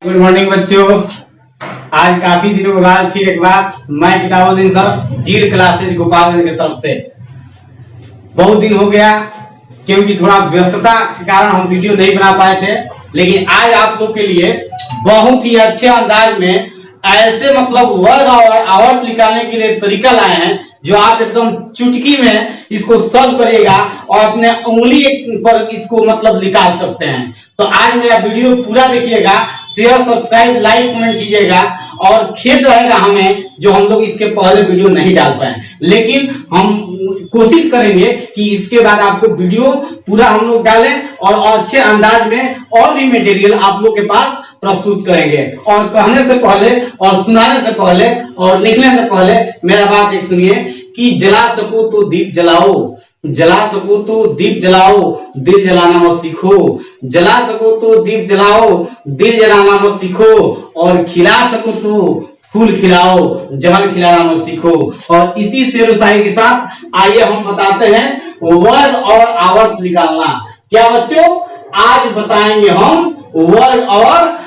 Good morning बच्चों। आज काफी दिनों के बाद फिर एक बार मैं किताबुद्दीन सर जीर क्लासेज गोपालगंज की तरफ से बहुत दिन हो गया, क्योंकि थोड़ा व्यस्तता के कारण हम वीडियो नहीं बना पाए थे। लेकिन आज आप लोग के लिए बहुत ही अच्छे अंदाज में ऐसे वर्ग और आवर्त निकालने के लिए तरीका लाए हैं जो आप एकदम चुटकी में इसको सॉल्व करिएगा और अपने उंगली पर इसको निकाल सकते हैं। तो आज मेरा वीडियो पूरा देखिएगा, शेयर सब्सक्राइब लाइक कमेंट कीजिएगा। और खेद रहेगा हमें जो हम लोग इसके पहले वीडियो नहीं डाल पाए, लेकिन हम कोशिश करेंगे कि इसके बाद आपको वीडियो पूरा हम लोग डालें और अच्छे अंदाज में और भी मटेरियल आप लोग के पास प्रस्तुत करेंगे। और कहने से पहले और सुनाने से पहले और लिखने से पहले मेरा बात एक सुनिए कि जला सको तो दीप जलाओ, जला सको तो दीप जलाओ, दिल जलाना मत सीखो। जला सको तो दीप जलाओ, दिल जलाना मत सीखो। और खिला सको तो फूल खिलाओ, जहर खिलाना मत सीखो। और इसी शेर शायरी के साथ आइए हम बताते हैं वर्ग और आवर्त निकालना। क्या बच्चों, आज बताएंगे हम वर्ग और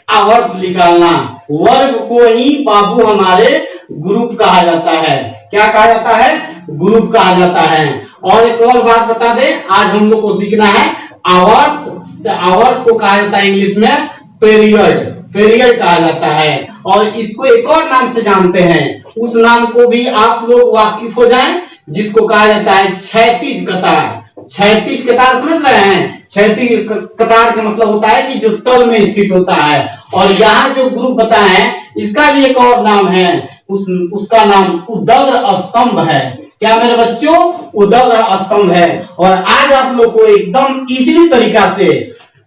आवर्त निकालना। वर्ग को ही बाबू हमारे ग्रुप कहा जाता है। क्या कहा जाता है? ग्रुप कहा जाता है। और एक और बात बता दें, आज हम लोग को सीखना है आवर्त। तो आवर्त को कहा जाता है इंग्लिश में पीरियड, पीरियड कहा जाता है। और इसको एक और नाम से जानते हैं, उस नाम को भी आप लोग वाकिफ हो जाएं, जिसको कहा जाता है क्षैतिज कतार। क्षैतिज कतार समझ रहे हैं? क्षैतिज कतार का मतलब होता है कि जो तल में स्थित होता है। और यहाँ जो ग्रुप बताए हैं इसका भी एक और नाम है, उसका नाम उदग्र स्तंभ है। क्या मेरे बच्चों? उदग्र स्तंभ है। और आज आप लोग को एकदम इजीली तरीका से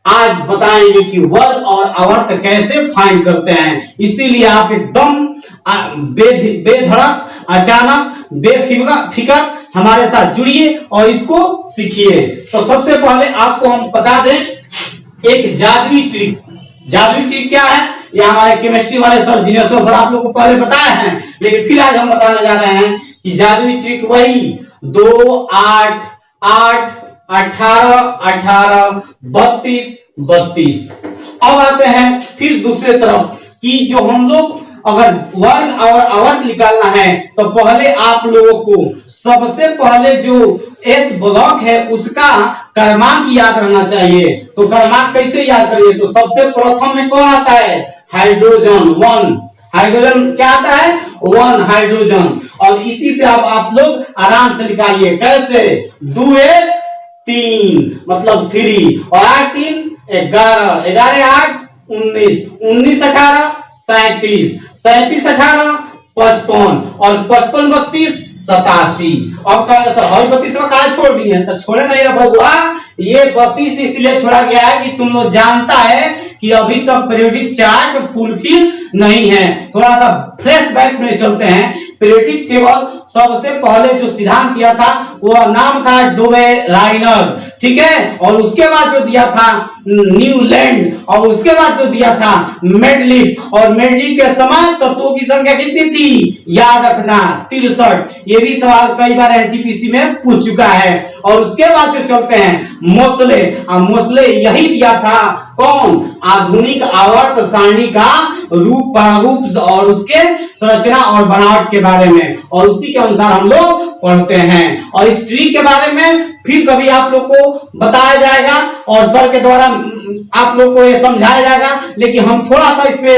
आज बताएंगे कि वर्ग और आवर्त कैसे फाइंड करते हैं। इसीलिए आप एकदम बेधड़क, अचानक, बेफिक्र हमारे साथ जुड़िए और इसको सीखिए। तो सबसे पहले आपको हम बता दें एक जादुई ट्रिक। जादुई ट्रिक क्या है? ये हमारे केमिस्ट्री वाले सर, जीनियर्स सर आप लोग को पहले बताए हैं, लेकिन फिर आज हम बताने जा रहे हैं कि जादुई ट्रिक वही 2, 8, 8, 18, 18, 32, 32। अब आते हैं फिर दूसरे तरफ कि जो हम लोग अगर वर्ग और आवर्त निकालना है तो पहले आप लोगों को सबसे पहले जो एस ब्लॉक है उसका क्रमांक याद रहना चाहिए। तो क्रमांक कैसे याद करिए? तो सबसे प्रथम में कौन आता है? हाइड्रोजन 1। हाइड्रोजन क्या आता है? 1 हाइड्रोजन। और इसी से आप लोग आराम से निकालिए। कैसे? 2 3 3 और 8 3 11, 11 8 19, 19 18 37, 37 18 55 और 55 32 87। अब 32 का छोड़ दिए तो छोड़े नहीं रे बबुआ, ये 32 इसलिए छोड़ा गया है कि तुम लोग जानता है कि अभी तक पीरियोडिक चार्ट फुलफिल नहीं है। थोड़ा सा फ्लैशबैक में चलते हैं। पीरियोडिक टेबल सबसे पहले जो सिद्धांत दिया था वो नाम था डोवेराइनर, ठीक है। और उसके बाद जो दिया था न्यूलैंड, और उसके बाद जो दिया था मेडलिफ। और मेडलिफ के समान तत्वों की संख्या कितनी थी? याद रखना 63। ये भी सवाल कई बार एनटीपीसी में पूछ चुका है। और उसके बाद जो चलते हैं मोस्ले, मोस्ले यही दिया था कौन? आधुनिक आवर्त सारणी का रूप, प्रारूप और उसके संरचना और बनावट के बारे में, और उसी के अनुसार हम लोग पढ़ते हैं। और इस ट्री के बारे में फिर कभी आप लोग को बताया जाएगा और सर के द्वारा आप लोग को ये समझाया जाएगा। लेकिन हम थोड़ा सा इस पे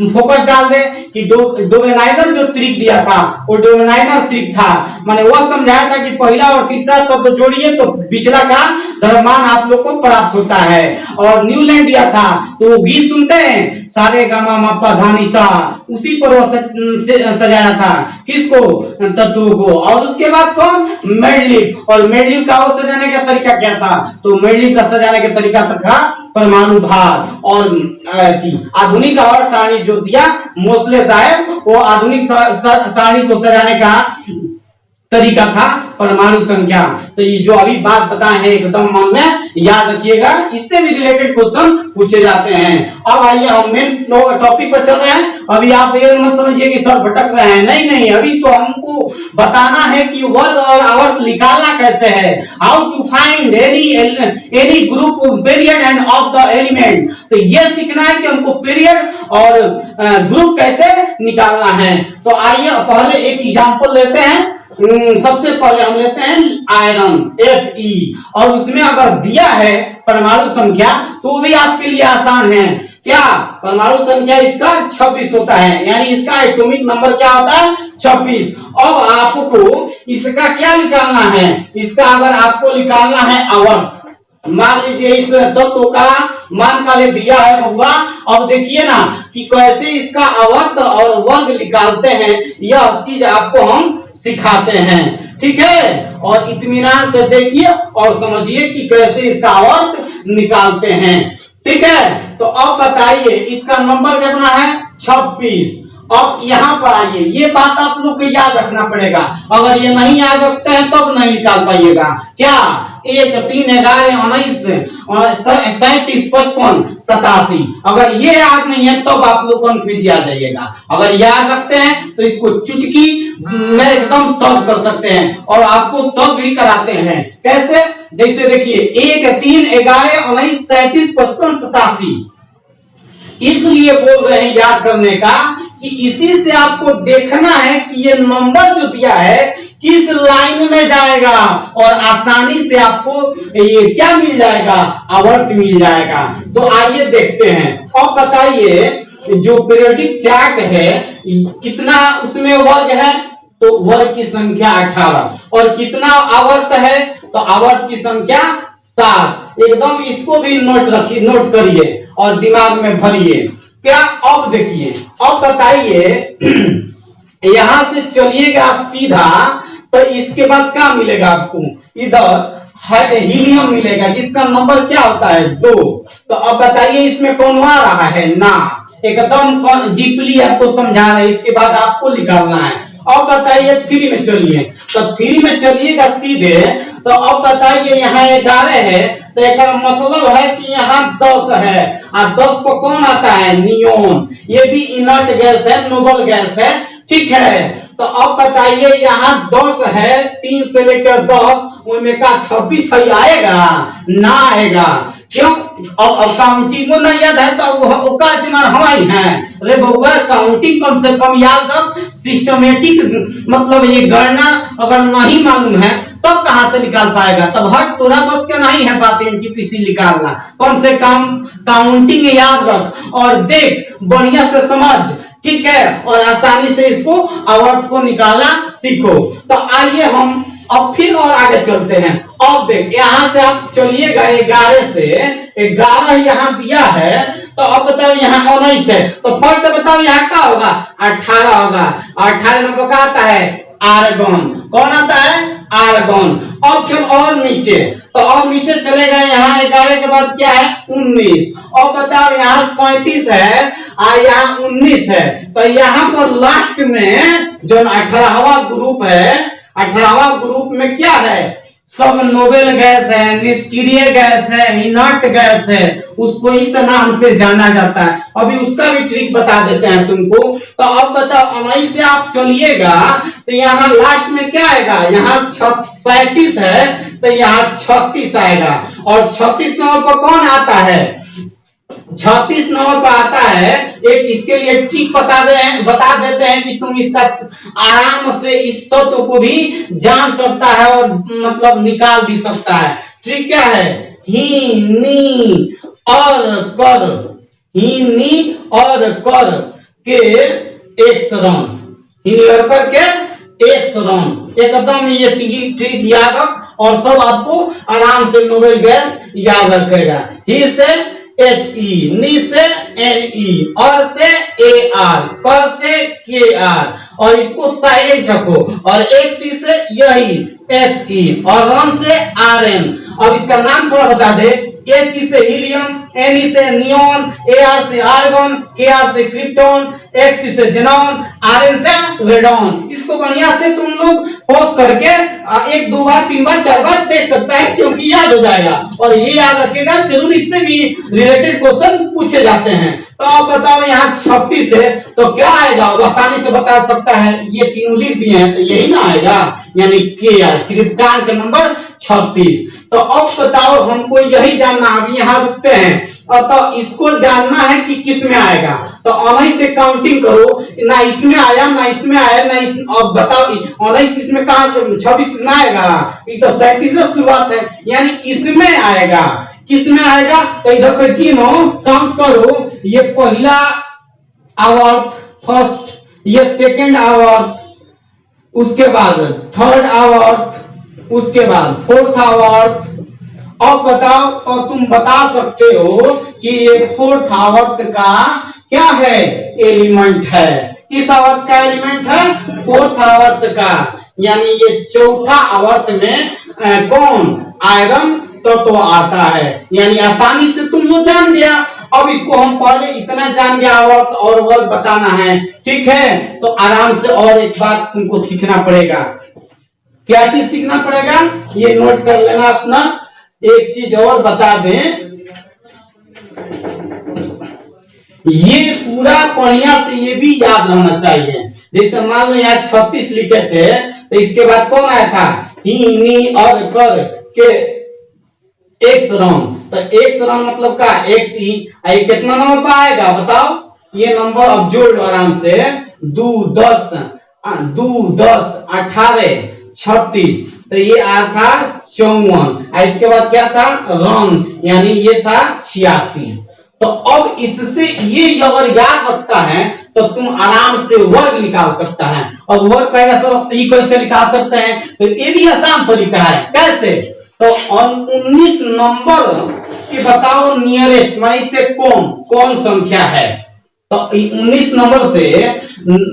फोकस डाल दें कि डोवेनाइनर जो ट्रिक दिया था वो डोवेनाइनर ट्रिक था, माने वह समझाया था कि पहला और तीसरा तत्व तो जोड़िए तो पिछला का द्रव्यमान आप लोग को प्राप्त होता है। और न्यूलैंड दिया था तो वो गीत सुनते हैं, सारे गामा मापा धानिसा, उसी पर वो सजाया था किसको? तत्वों को। और उसके बाद कौन? मेडलिफ। और मेडलिफ का वो सजाने का तरीका क्या था? तो मेडलिफ का सजाने का तरीका था परमाणु भार। और आधुनिक आवर्त सारणी जो दिया मोस्ले साहब, वो आधुनिक सारणी को सजाने का तरीका था परमाणु संख्या। तो ये जो अभी बात बताए हैं एकदम मन में याद रखिएगा, इससे भी रिलेटेड क्वेश्चन पूछे जाते हैं। अब आइए हम मेन टॉपिक पर चल रहे हैं। अभी आप ये मत समझिए कि सर भटक रहे हैं, नहीं नहीं, अभी तो हमको बताना है कि वर्ग और आवर्त निकालना कैसे है, how to find any group period and of the element. तो ये सीखना है कि हमको पीरियड और ग्रुप कैसे निकालना है। तो आइए पहले एक एग्जांपल लेते हैं। सबसे पहले हम लेते हैं आयरन Fe, और उसमें अगर दिया है परमाणु संख्या तो भी आपके लिए आसान है। क्या परमाणु संख्या इसका 26 होता है, यानी इसका एटॉमिक नंबर क्या होता है 26। अब आपको इसका क्या निकालना है, इसका अगर आपको निकालना है आवर्त, मान लीजिए इस तत्व का मान काले दिया है बउआ। अब देखिए ना कि कैसे इसका आवर्त और वर्ग निकालते हैं, यह चीज आपको हम सिखाते हैं, ठीक है। और इत्मीनान से देखिए और समझिए कि कैसे इसका आवर्त निकालते हैं, ठीक है। तो अब बताइए इसका नंबर कितना है 26। अब यहाँ पर आइए, ये बात आप लोग को याद रखना पड़ेगा, अगर ये नहीं याद रखते हैं तब नहीं निकाल पाइएगा। क्या 1 3 11 19 और 37 55 87, अगर ये याद नहीं है तब आप लोग कंफ्यूज आ जाइएगा। अगर याद रखते हैं तो इसको चुटकी में एकदम सॉल्व कर सकते हैं, और आपको सॉल्व भी कराते हैं। कैसे, जैसे देखिए 1 3 11 19 37 55 87, इसलिए बोल रहे हैं याद करने का कि इसी से आपको देखना है कि ये नंबर जो दिया है किस लाइन में जाएगा, और आसानी से आपको ये क्या मिल जाएगा, आवर्त मिल जाएगा। तो आइए देखते हैं। अब बताइए जो पीरियोडिक चार्ट है कितना उसमें वर्ग है, तो वर्ग की संख्या 18, और कितना आवर्त है, तो आवर्त की संख्या 7। एकदम इसको भी नोट करिए और दिमाग में भरिए। क्या, अब देखिए, अब बताइए यहां से चलिएगा सीधा, तो इसके बाद क्या मिलेगा आपको, इधर हीलियम मिलेगा जिसका नंबर क्या होता है 2। तो अब बताइए इसमें कौन आ रहा है ना, एकदम डीपली आपको समझा रहे हैं, इसके बाद आपको निकालना है। अब बताइए 3 में चलिए, तो 3 में चलिएगा सीधे। तो अब बताइए यहाँ 11 है, तो एक मतलब है कि यहाँ 10 है, और 10 को कौन आता है, नियोन। ये भी इनर्ट गैस है, नोबल गैस है, ठीक है। तो अब बताइए यहाँ 10 है, 3 से लेकर 10, उनमें का 26 आएगा ना, आएगा क्यों, अब काउंटिंग को नहीं याद है तो उसका जिम्मेदार हमारी है। अरे बउआ काउंटिंग कम से कम याद रख, सिस्टमेटिक मतलब ये गणना अगर नहीं मालूम है तब कहां से निकाल पाएगा। तब हट तोरा बस के नहीं है बात एनटीपीसी निकालना, कम से कम काउंटिंग याद रख और देख, बढ़िया से समझ, ठीक है, और आसानी से इसको आवर्त को निकालना सीखो। तो आइए हम अब फिर और आगे चलते हैं। अब देख यहां से आप चलिएगा 11 से 11 यहाँ दिया है, तो अब बताओ यहाँ 19 है, तो फर्क बताओ यहाँ क्या होगा, 18 होगा। 18 नंबर का आता है आर्गन, कौन आता है, आर्गन। अब फिर और नीचे, तो अब नीचे चलेगा, यहाँ 11 के बाद क्या है 19। अब बताओ यहाँ 37 है और यहाँ 19 है, तो यहाँ पर लास्ट में जो 18वां ग्रुप है, 18वां ग्रुप में क्या है, सब नोबेल गैस है, निष्क्रिय गैस है, इनर्ट गैस है, उसको इस नाम से जाना जाता है। अभी उसका भी ट्रिक बता देते हैं तुमको। तो अब बताओ 19 से आप चलिएगा, तो यहाँ लास्ट में क्या आएगा, यहाँ 37 है, तो यहाँ 36 आएगा। और 36 नंबर पर कौन आता है, 36 नंबर पर आता है, एक इसके लिए ट्रिक बता देते हैं कि तुम इसका आराम से इस तत्व को भी जान सकता है और मतलब निकाल भी सकता है। ट्रिक क्या है, ही नी और कर, ही नी और कर के एक शरण, ही नी और कर के एक शरण, एकदम ये ट्रिक याद रख और सब आपको आराम से नोबेल गैस याद रखेगा। ही से HE, नी से NE, और से AR, कर से KR, और इसको साइलेंट रखो, और एक सी से यही XE, और रन से RN। अब इसका नाम थोड़ा बता दे, H से हीलियम, Ne से नियोन, Ar से आर्गन, Kr से क्रिप्टॉन, X से जेनॉन, Rn से रेडॉन। इसको बढ़िया से तुम लोग पॉज करके एक दो बार तीन बार चार बार देख सकता है, क्योंकि याद हो जाएगा और ये याद रखेगा, जरूर इससे भी रिलेटेड क्वेश्चन पूछे जाते हैं। तो आप बताओ यहाँ 36 है तो क्या आएगा, आसानी से बता सकता है, ये तीनों लिख दिए हैं तो यही ना आएगा, यानी Kr क्रिप्टॉन का नंबर 36। तो अब बताओ हमको यही जानना, अभी यहाँ रुकते हैं और तो इसको जानना है कि किस में आएगा, तो 19 से काउंटिंग करो, ना इसमें आया ना इसमें आया ना इस, अब बताओ 19 इसमें कहा, 26 इसमें आएगा, ये तो 37 से शुरुआत है, यानी इसमें आएगा। किस में आएगा, तो इधर से गिनो, काउंट करो, ये पहला आवर्त फर्स्ट, ये सेकंड आवर्त, उसके बाद थर्ड आवर्त, उसके बाद फोर्थ आवर्त। अब बताओ, तो तुम बता सकते हो कि ये फोर्थ आवर्त का क्या है, एलिमेंट है। किस आवर्त का एलिमेंट है, फोर्थ आवर्त का, यानी ये चौथा आवर्त में कौन, आयरन तो आता है, यानी आसानी से तुम लोग जान गया। अब इसको हम पहले इतना जान गया, आवर्त और वर्ग बताना है, ठीक है। तो आराम से और एक बात तुमको सीखना पड़ेगा। क्या चीज सीखना पड़ेगा, ये नोट कर लेना अपना। एक चीज और बता दें, ये पूरा बढ़िया से ये भी याद रहना चाहिए। जैसे मान लो यहाँ 36 लिखे थे, तो इसके बाद कौन आया था, ही नी और कर के एक्स रन, तो एक्स रन मतलब का एक्स ई, कितना नंबर पर आएगा बताओ, ये नंबर अब जोड़ लो आराम से, 2 10 18 36, तो ये आया था 54, इसके बाद क्या था रन, यानी ये था 86। तो अब इससे ये अगर याद रखता है तो तुम आराम से वर्ग निकाल सकता है। और वर्ग कहेगा सर ये कैसे निकाल सकते हैं, तो ये भी आसान तरीका है। कैसे, तो 19 नंबर की बताओ नियरेस्ट, माने इससे कौन संख्या है, तो 19 नंबर से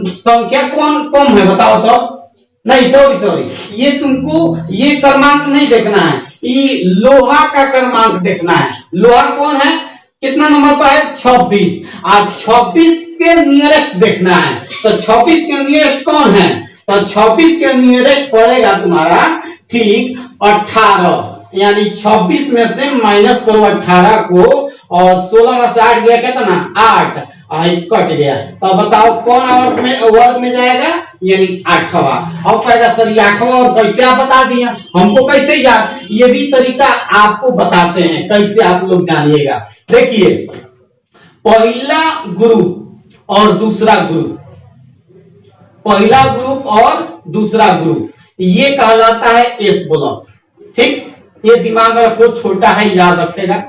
संख्या कौन कम है बताओ तो। नहीं सॉरी, ये तुमको ये क्रमांक नहीं देखना है, ये लोहा का क्रमांक देखना है। लोहा कौन है, कितना नंबर पर है 26, आज 26 के नियरेस्ट देखना है। तो 26 के नियरेस्ट कौन है, तो 26 के नियरेस्ट पड़ेगा तुम्हारा ठीक 18, यानी 26 में से माइनस करो 18 को, और 16 में से 8 गया कितना 8, कट गया। तो बताओ कौन आवर्त में वर्ग में जाएगा, यानी 8वां। अब कहेगा सर ये 8वां और कैसे आप बता दिया, हमको कैसे याद, ये भी तरीका आपको बताते हैं कैसे आप लोग जानिएगा। देखिए पहला ग्रुप और दूसरा ग्रुप, पहला ग्रुप और दूसरा ग्रुप ये कहलाता है एस ब्लॉक, ठीक, ये दिमाग में रखो, छोटा है याद रखेगा,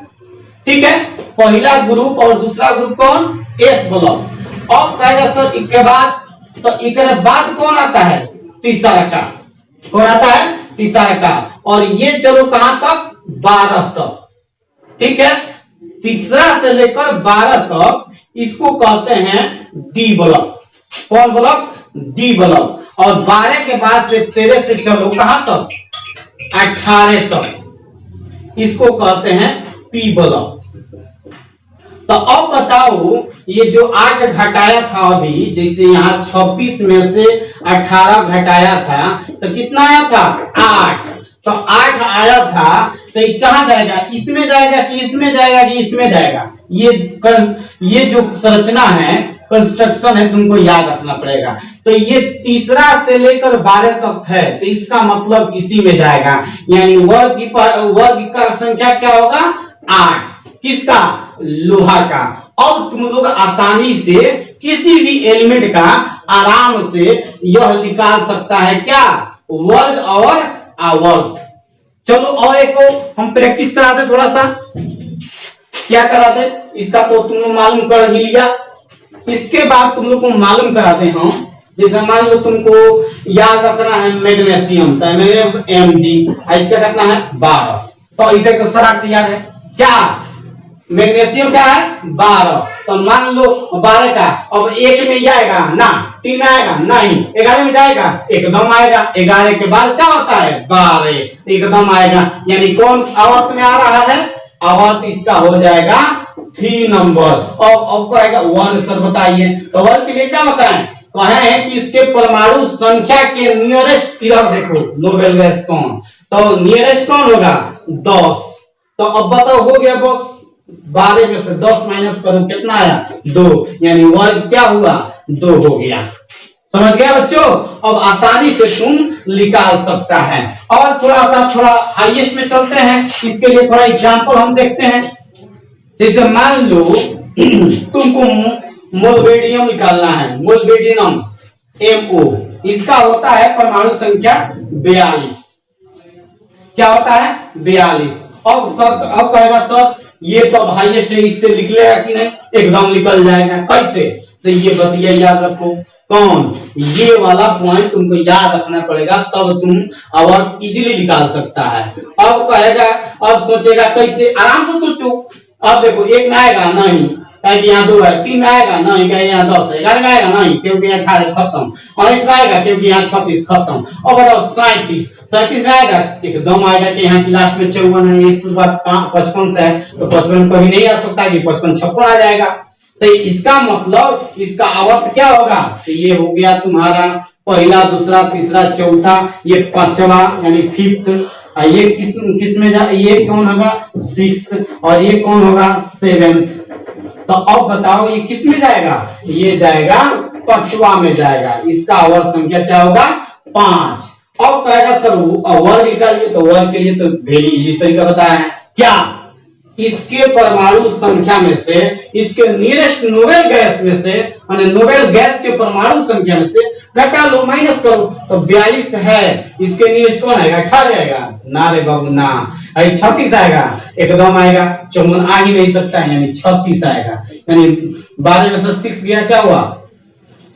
ठीक है। पहला ग्रुप और दूसरा ग्रुप कौन, एस ब्लॉक। अब कहेगा सर इसके बाद, तो इसके बाद कौन आता है, तीसरा का, कौन आता है तीसरा का, और ये चलो कहां तक 12 तक, ठीक है। तीसरा से लेकर 12 तक इसको कहते हैं डी ब्लॉक। कौन ब्लॉक, डी ब्लॉक। और 12 के बाद से 13 से चलो कहां तक 18 तक, इसको कहते हैं पी ब्लॉक। तो अब बताओ ये जो 8 घटाया था अभी, जैसे यहाँ 26 में से 18 घटाया था तो कितना आया था 8, तो 8 आया था, तो ये कहां जाएगा, इसमें जाएगा कि इसमें जाएगा कि इसमें जाएगा, ये जो संरचना है कंस्ट्रक्शन है तुमको याद रखना पड़ेगा। तो ये तीसरा से लेकर 12 तक है, तो इसका मतलब इसी में जाएगा, यानी वर्ग का संख्या क्या होगा 8, किसका, लोहा का। अब तुम लोग आसानी से किसी भी एलिमेंट का आराम से यह निकाल सकता है, क्या, वर्ग और आवर्त। चलो और एक को हम प्रैक्टिस कराते, थोड़ा सा क्या कराते, इसका तो तुम लोग मालूम कर ही लिया, इसके बाद तुम लोग को मालूम कराते हैं। जैसे मान लो तुमको याद रखना है मैग्नीशियम, तो मैग्नीशियम Mg, इसका कितना है 12, तो इधर का शराब याद है क्या, मैग्नीशियम क्या है 12, तो मान लो 12 का, अब 1 में जाएगा ना, 3 आएगा नहीं, 11 में जाएगा एकदम आएगा, 11 के बाद क्या होता है 12, एकदम आएगा, यानी कौन आवर्त में आ रहा है आवर्त इसका हो जाएगा 3 नंबर। अब कहेगा वर्ग सर बताइए, तो वर्ग के लिए क्या बताएं, कहे हैं कि इसके परमाणु संख्या के नियरेस्ट इधर देखो नोबेल गैस कौन, तो नियरेस्ट कौन होगा 10। तो अब बताओ हो गया बस 12 में से 10 माइनस करो कितना आया 2, यानी वर्ग क्या हुआ 2 हो गया। समझ गया बच्चों, अब आसानी से तुम निकाल सकता है। और थोड़ा हाईएस्ट में चलते हैं, इसके लिए थोड़ा एग्जांपल हम देखते हैं। जैसे मान लो तुमको मोलबेडियम निकालना है, मोलबेडियम MO, इसका होता है परमाणु संख्या 42। क्या होता है 42। अब कहेगा सर ये तो हाईएस्ट है, इससे लिख लेगा कि नहीं, एकदम निकल जाएगा। कैसे, तो ये बतिया याद रखो, कौन, ये वाला पॉइंट तुमको याद रखना पड़ेगा, तब तुम आवर्त इजीली निकाल सकता है। अब कहेगा, अब सोचेगा कैसे, आराम से सोचो। अब देखो 1 में आएगा नहीं, कहेंगे यहाँ 2 है, 3 में आएगा नहीं, कहेंगे यहाँ 10 है, 11 में आएगा नहीं क्योंकि यहाँ 18 खत्म, 19 में आएगा क्योंकि यहाँ 36 खत्म। अब बताओ 37 में आएगा, एकदम आएगा कि यहाँ की लास्ट में 54 है, इस बात 55 से है, तो 55 कभी नहीं आ सकता कि 55 56 आ जाएगा। तो इसका मतलब इसका आवर्त क्या होगा, तो ये हो गया तुम्हारा पहला, दूसरा, तीसरा, चौथा, ये पांचवा यानी 5th, ये किस में ये कौन होगा 6th, और ये कौन होगा 7th। तो अब बताओ ये किस में जाएगा, ये जाएगा 5वां में जाएगा। इसका आवर्त संख्या क्या होगा 5। अब कहेगा सर वर्ग निकालिए, तो वर्ग के लिए तो वेरी इजी तरीका बताया है, क्या, इसके परमाणु संख्या में से इसके नियरेस्ट नोबेल गैस में से, यानी नोबेल गैस के परमाणु संख्या में से घटा लो, माइनस करो, तो 42 है, इसके नियरेस्ट कौन आएगा 18 आएगा ना रे बाबू ना, 36 आएगा, एकदम आएगा, 54 आ ही नहीं सकता है, यानी 36 आएगा। यानी 12 में से 6 गया, क्या हुआ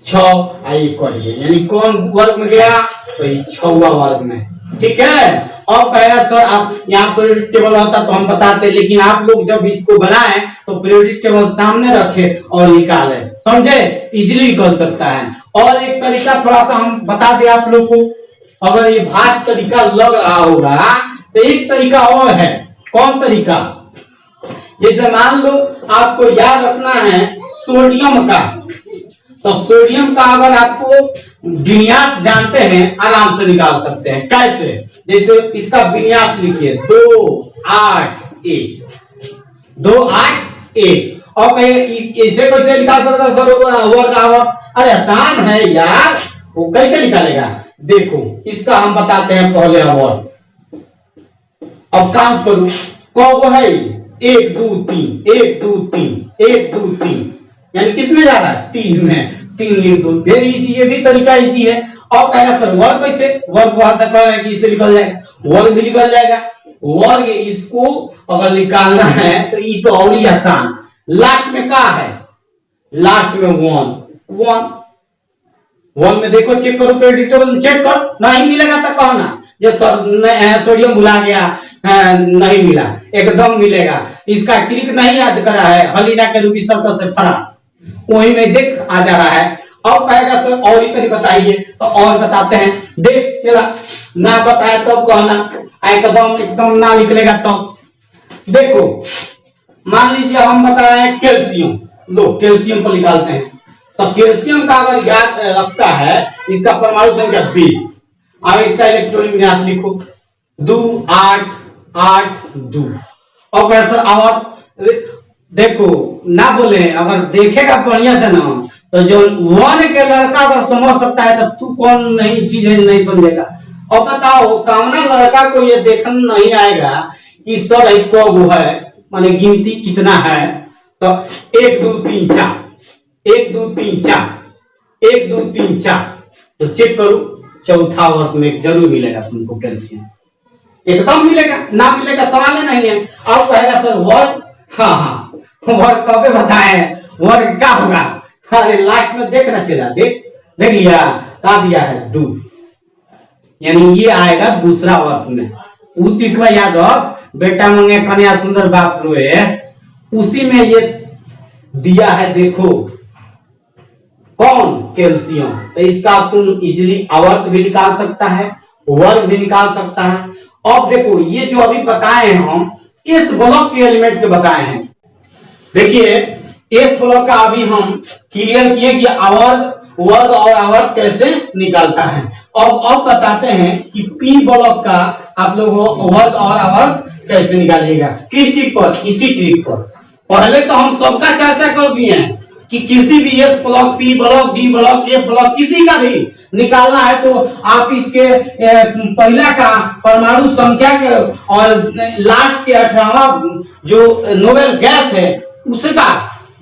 6, आइए करिए, यानी कौन वर्ग में गया, तो 6वां वर्ग में। ठीक है। अब कहेगा सर आप यहाँ पीरियोडिक टेबल होता तो हम बताते, लेकिन आप लोग जब इसको बनाए तो पीरियोडिक टेबल सामने रखे और निकाले, समझे, इजीली निकल सकता है। और एक तरीका थोड़ा सा हम बता दें आप लोग को, अगर ये भाग तरीका लग रहा होगा तो एक तरीका और है। कौन तरीका, जैसे मान लो आपको याद रखना है सोडियम का, तो सोडियम का अगर आपको विन्यास जानते हैं आराम से निकाल सकते हैं। कैसे, जैसे इसका विन्यास लिखिए 2 8 1 2 8 1। और इसे कैसे निकाल सकता है सर वर्ग आवर्त, अरे आसान है यार, वो कैसे निकालेगा, देखो इसका हम बताते हैं पहले आवर्त। अब काउंट करो कौन है 1 2 3 1 2 3 1 2 3, यानी किस में जा रहा है 3 में, 3 लिख दो, वेरी इजी, ये भी तरीका इजी है। और कहेगा सर वर्ग कैसे, वर्ग को हाथ तक है कि इसे निकल जाएगा, वर्ग भी निकल जाएगा। वर्ग इसको अगर निकालना है तो ये तो और ही आसान, लास्ट में क्या है, लास्ट में 1 में देखो, चेक करो पीरियोडिक टेबल चेक कर, नहीं मिलेगा तो कहना जो सर सोडियम भुला गया, नहीं मिला, एकदम मिलेगा। इसका ट्रिक नहीं याद करा है, हलीना के रूपी सर्कल से फरा, वही में देख आ जा रहा है। अब कहेगा सर और ही तरीका बताइए, तो और बताते हैं, देख चला ना बताया तो कहना, एकदम ना निकलेगा तो देखो, मान लीजिए हम बताए कैल्शियम, लो कैल्शियम को निकालते हैं, तो कैल्शियम का अगर याद रखता है इसका परमाणु संख्या 20, अब इसका इलेक्ट्रॉनिक विन्यास लिखो 2 8 8 2। और सर आवर्त देखो ना बोले, अगर देखेगा बढ़िया से ना तो जो 1 के लड़का अगर समझ सकता है तो तू कौन नहीं चीज नहीं समझेगा। और बताओ कामना लड़का को ये देखना नहीं आएगा कि सर एक कब है, माने गिनती कितना है, तो 1 2 3 4 1 2 3 4 1 2 3 4, तो चेक करो चौथा वर्ग में जरूर मिलेगा तुमको कैल्शियम, एकदम मिलेगा, ना मिलेगा सवाल नहीं है। अब कहेगा सर वर्ग, हाँ वर्ग कब बताए, वर्ग क्या होगा, अरे लास्ट में देखना चला, देख लिया का दिया है 2, यानी ये आएगा दूसरा वर्ग में। उतिकवा याद रख, बेटा मंगे कन्या सुंदर बाप रोए, उसी में ये दिया है, देखो कौन कैल्शियम, तो इसका तुम इजीली आवर्त भी निकाल सकता है, वर्ग भी निकाल सकता है। अब देखो ये जो अभी बताए हम, एस ब्लॉक के एलिमेंट के बताए हैं। देखिए एस ब्लॉक का अभी हम क्लियर किए कि आवर्त वर्ग और आवर्त कैसे निकालता है। अब बताते हैं कि पी ब्लॉक का आप लोग वर्ग और आवर्त कैसे निकालिएगा। किस ट्रिक पर? इसी ट्रिक पर। पहले तो हम सबका चर्चा कर दिए हैं कि किसी भी S block, P block, D block, A block किसी का भी निकालना है तो आप इसके पहला का परमाणु संख्या के और लास्ट के 18वां जो नोबेल गैस है उसका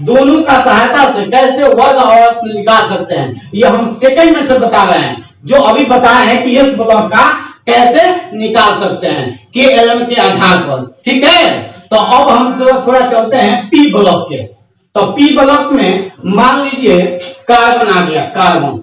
दोनों का सहायता से कैसे वर्ग और निकाल सकते हैं, ये हम सेकंड मेथड बता रहे हैं। जो अभी बताए हैं कि एस ब्लॉक का कैसे निकाल सकते हैं के एलिमेंट के आधार पर। ठीक है, तो अब हम थोड़ा चलते हैं पी ब्लॉक के। तो पी ब्लॉक में मान लीजिए कार्बन आ गया, कार्बन।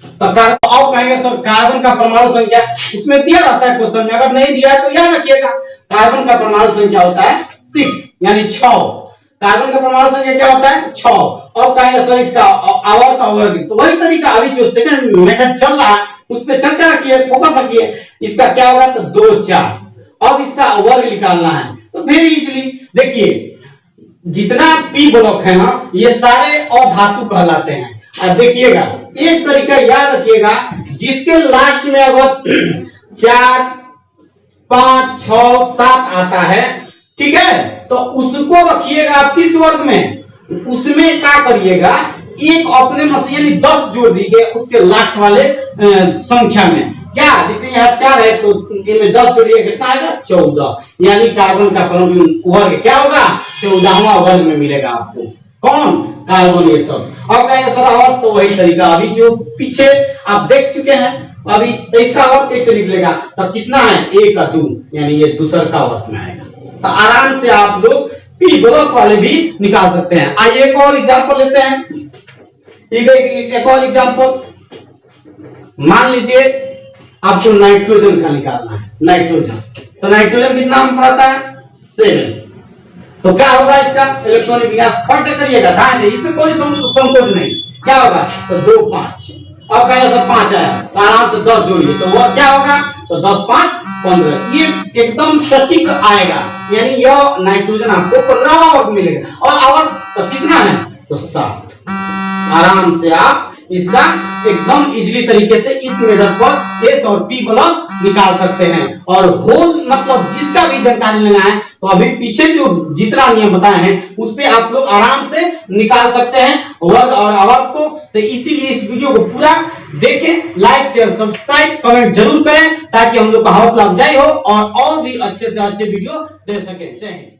तो कार्बन अब कहेंगे सर कार्बन का परमाणु संख्या इसमें दिया रहता है क्वेश्चन में, अगर नहीं दिया है तो याद रखिएगा कार्बन का परमाणु संख्या होता है 6 यानी 6। कार्बन का परमाणु संख्या क्या होता है? 6। अब कहेंगे सर इसका आवर्त और वर्ग, तो वही तरीका अभी जो सेकंड मेथड चल रहा है उस पे चर्चा रखिए, फोकस रखिए। इसका क्या होगा? तो 2 4। अब इसका वर्ग निकालना है तो वेरी इजीली देखिए जितना पी ब्लॉक है ना ये सारे अधातु कहलाते हैं। और देखिएगा एक तरीका याद रखिएगा, जिसके लास्ट में अगर 4 5 6 7 आता है, ठीक है, तो उसको रखिएगा किस वर्ग में? उसमें क्या करिएगा एक अपने में से यानी 10 जोड़ दीजिए उसके लास्ट वाले संख्या में। क्या? जैसे यहाँ 4 है तो इनमें 10 जोड़िए कितना आएगा? 14। यानी कार्बन का परमाणु वर्ग क्या होगा? 14वां वर्ग में मिलेगा आपको। कौन? कार्बन। ये तो अब कहेंगे सर और तो वही तरीका अभी जो पीछे आप देख चुके हैं अभी, तो इसका वर्ग कैसे निकलेगा? तो कितना है? 1 का 2 यानी ये दूसर का वर्ग में आएगा। तो आराम से आप लोग पी ब्लॉक वाले भी निकाल सकते हैं। आइए एक और एग्जांपल लेते हैं। एक और एग्जांपल मान लीजिए आपको नाइट्रोजन का निकालना है। नाइट्रोजन, तो नाइट्रोजन कितना हम पढ़ाता है? 7। तो क्या होगा इसका इलेक्ट्रॉनिक विन्यास? फट करिएगा, ध्यान दीजिए, इसमें कोई संकोच नहीं। क्या होगा? तो 2 5। अब कहेगा सर 5 आया तो आराम से 10 जोड़िए तो वो क्या होगा? तो 10 5 15। ये एकदम सटीक आएगा, यानी यह नाइट्रोजन आपको 15वां वर्ग मिलेगा। और आवर्त तो कितना है? तो 7। आराम से आप इसका एकदम इजीली तरीके से इस मेथड पर एस और पी ब्लॉक निकाल सकते हैं। और होल मतलब जिसका भी जानकारी लेना है तो अभी पीछे जो जितना नियम बताए हैं उस पे आप लोग आराम से निकाल सकते हैं वर्ग और आवर्त को। तो इसीलिए इस वीडियो को पूरा देखें, लाइक शेयर सब्सक्राइब कमेंट जरूर करें ताकि हम लोग का हौसला अफजाई हो और भी अच्छे से अच्छे वीडियो दे सके। जय हिंद।